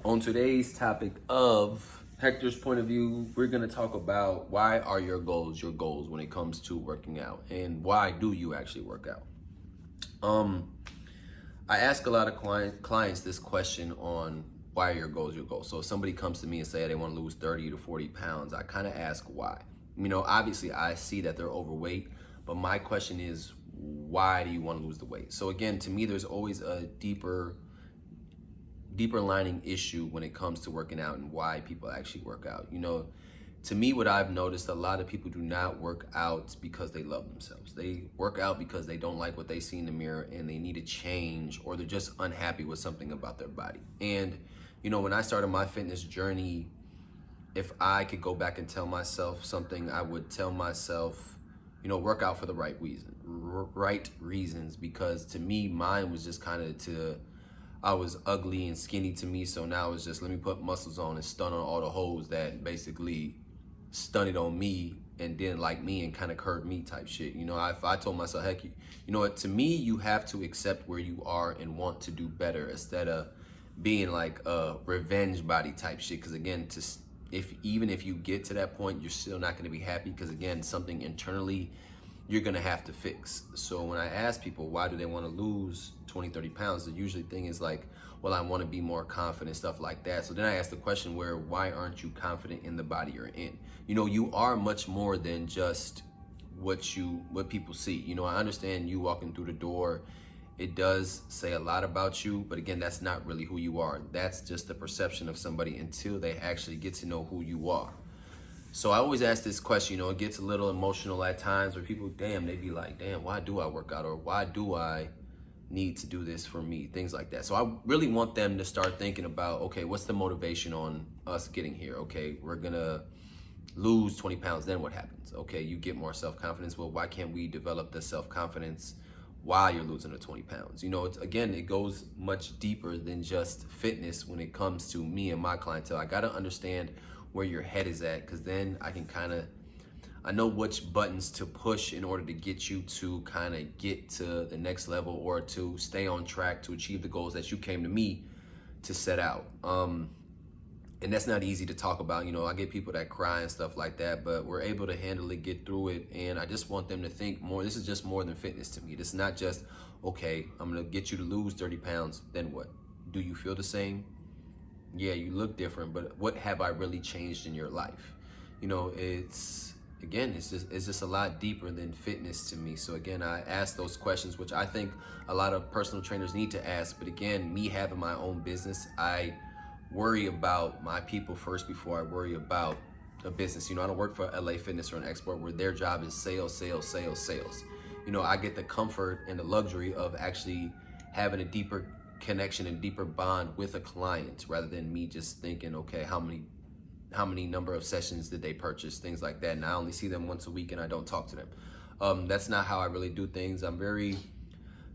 On today's topic of Hector's point of view, we're going to talk about why are your goals when it comes to working out, and why do you actually work out? Um, I ask a lot of clients this question on why are your goals. So if somebody comes to me and say they want to lose 30 to 40 pounds, I kind of ask why. Obviously I see that they're overweight, but my question is, why do you want to lose the weight? So again, to me, there's always a deeper lining issue when it comes to working out and why people actually work out. To me, what I've noticed, a lot of people do not work out because they love themselves. They work out because they don't like what they see in the mirror and they need a change, or they're just unhappy with something about their body. And when I started my fitness journey, if I could go back and tell myself something, I would tell myself, work out for the right reasons, because to me, mine was just kind of I was ugly and skinny to me, so now it's just, let me put muscles on and stun on all the hoes that basically stunted on me and didn't like me and kind of hurt me type shit. If I told myself, heck, you know what, to me, you have to accept where you are and want to do better instead of being like a revenge body type shit. Because again, even if you get to that point, you're still not going to be happy, because again, something internally you're gonna have to fix. So when I ask people why do they want to lose 20, 30 pounds, the usually thing is like, well, I want to be more confident, stuff like that. So then I ask the question, why aren't you confident in the body you're in? You are much more than just what people see. I understand you walking through the door, it does say a lot about you, but again, that's not really who you are. That's just the perception of somebody until they actually get to know who you are. So I always ask this question, it gets a little emotional at times where people, they be like, damn, why do I work out? Or why do I need to do this for me? Things like that. So I really want them to start thinking about, okay, what's the motivation on us getting here? Okay, we're gonna lose 20 pounds, then what happens? Okay, you get more self-confidence. Well, why can't we develop the self-confidence while you're losing the 20 pounds? It goes much deeper than just fitness when it comes to me and my clientele. I gotta understand where your head is at, because then I know which buttons to push in order to get you to kind of get to the next level, or to stay on track to achieve the goals that you came to me to set out. And that's not easy to talk about. I get people that cry and stuff like that, but we're able to handle it, get through it. And I just want them to think more. This is just more than fitness to me. This is not just, okay, I'm gonna get you to lose 30 pounds, then what? Do you feel the same? Yeah, you look different, but what have I really changed in your life? It's just a lot deeper than fitness to me. So again, I ask those questions, which I think a lot of personal trainers need to ask. But again, me having my own business, I worry about my people first before I worry about a business. I don't work for LA Fitness or an expert where their job is sales. I get the comfort and the luxury of actually having a deeper connection and deeper bond with a client, rather than me just thinking, okay, how many number of sessions did they purchase, things like that, and I only see them once a week and I don't talk to them. That's not how I really do things. I'm very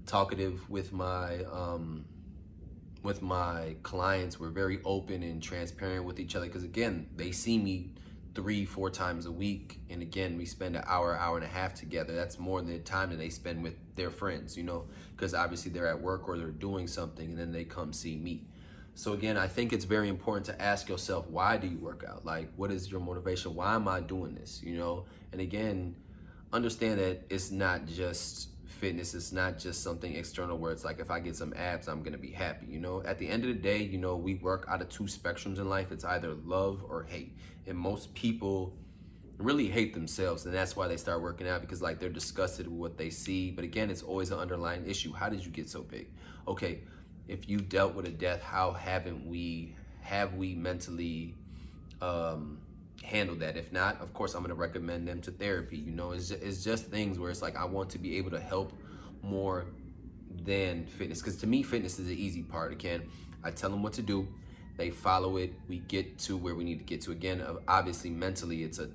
talkative with my clients. We're very open and transparent with each other, because again, they see me 3-4 times a week, and again, we spend an hour and a half together. That's more than the time that they spend with their friends, because obviously they're at work or they're doing something and then they come see me. So again, I think it's very important to ask yourself, why do you work out? Like, what is your motivation? Why am I doing this? And again, understand that it's not just fitness. It's not just something external where it's like, if I get some abs, I'm gonna be happy. At the end of the day, we work out of two spectrums in life. It's either love or hate. And most people really hate themselves, and that's why they start working out, because like they're disgusted with what they see. But again, it's always an underlying issue. How did you get so big? Okay, if you dealt with a death, how have we mentally handle that? If not, of course, I'm going to recommend them to therapy. It's just things where it's like, I want to be able to help more than fitness, because to me, fitness is the easy part. Again, I tell them what to do, they follow it, we get to where we need to get to. Again, obviously mentally it's a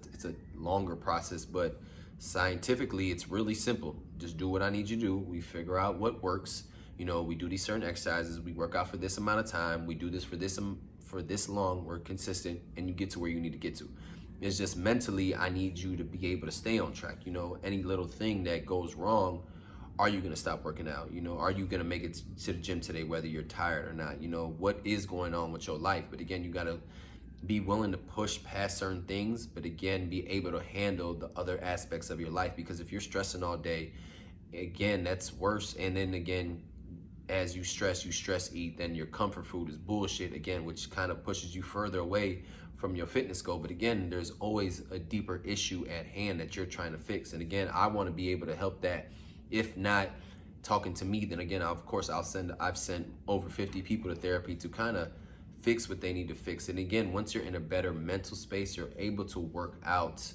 longer process, but scientifically it's really simple. Just do what I need you to do. We figure out what works. We do these certain exercises, we work out for this amount of time, we do this for this long, we're consistent, and you get to where you need to get to. It's just mentally, I need you to be able to stay on track. Any little thing that goes wrong, are you gonna stop working out? You know, are you gonna make it to the gym today, whether you're tired or not? You know, what is going on with your life? But again, you gotta be willing to push past certain things, but again, be able to handle the other aspects of your life. Because if you're stressing all day, again, that's worse. And then again, as you stress eat, then your comfort food is bullshit again, which kind of pushes you further away from your fitness goal. But again, there's always a deeper issue at hand that you're trying to fix. And again, I want to be able to help that. If not talking to me, then again, of course, I've sent over 50 people to therapy to kind of fix what they need to fix. And again, once you're in a better mental space, you're able to work out,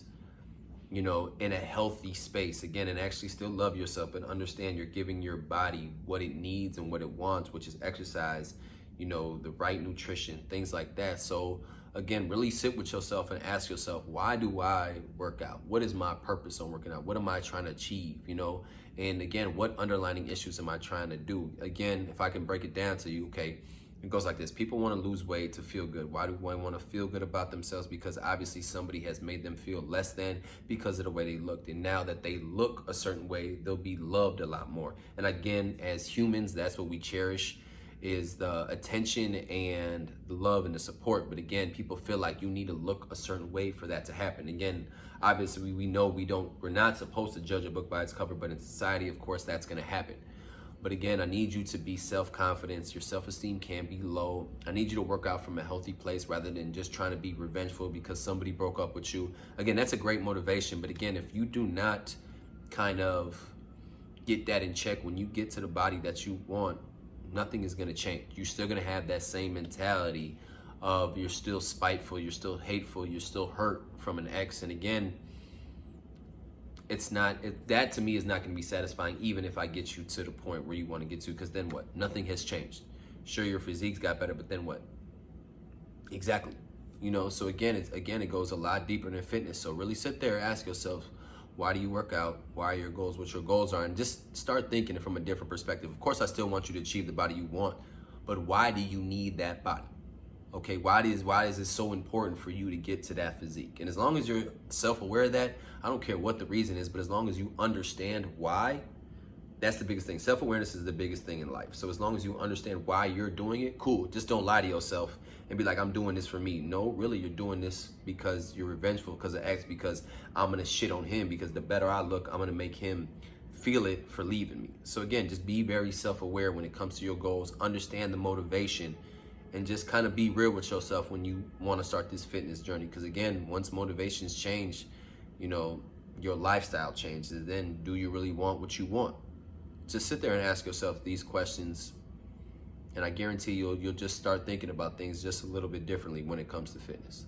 you know, in a healthy space again, and actually still love yourself and understand you're giving your body what it needs and what it wants, which is exercise, you know, the right nutrition, things like that. So again, really sit with yourself and ask yourself, why do I work out? What is my purpose on working out? What am I trying to achieve? You know, and again, what underlying issues am I trying to do? Again, if I can break it down to you, okay, it goes like this. People want to lose weight to feel good. Why do they want to feel good about themselves? Because obviously somebody has made them feel less than because of the way they looked. And now that they look a certain way, they'll be loved a lot more. And again, as humans, that's what we cherish, is the attention and the love and the support. But again, people feel like you need to look a certain way for that to happen. Again, obviously we know we're not supposed to judge a book by its cover, but in society, of course, that's going to happen. But again, I need you to be self-confident. Your self-esteem can be low. I need you to work out from a healthy place rather than just trying to be revengeful because somebody broke up with you. Again, that's a great motivation. But again, if you do not kind of get that in check, when you get to the body that you want, nothing is going to change. You're still going to have that same mentality of you're still spiteful, you're still hateful, you're still hurt from an ex. And again, that to me is not going to be satisfying, even if I get you to the point where you want to get to, because then what? Nothing has changed. Sure, your physique's got better, but then what? Exactly. You know, so again, it goes a lot deeper than fitness. So really sit there, ask yourself, why do you work out? Why are your goals? What your goals are? And just start thinking from a different perspective. Of course, I still want you to achieve the body you want, but why do you need that body? Okay, why is it so important for you to get to that physique? And as long as you're self-aware of that, I don't care what the reason is, but as long as you understand why, that's the biggest thing. Self-awareness is the biggest thing in life. So as long as you understand why you're doing it, cool. Just don't lie to yourself and be like, I'm doing this for me. No, really, you're doing this because you're revengeful because of X, because I'm gonna shit on him, because the better I look, I'm gonna make him feel it for leaving me. So again, just be very self-aware when it comes to your goals. Understand the motivation, and just kind of be real with yourself when you want to start this fitness journey. Because again, once motivations change, you know, your lifestyle changes. Then do you really want what you want? Just sit there and ask yourself these questions, and I guarantee you'll just start thinking about things just a little bit differently when it comes to fitness.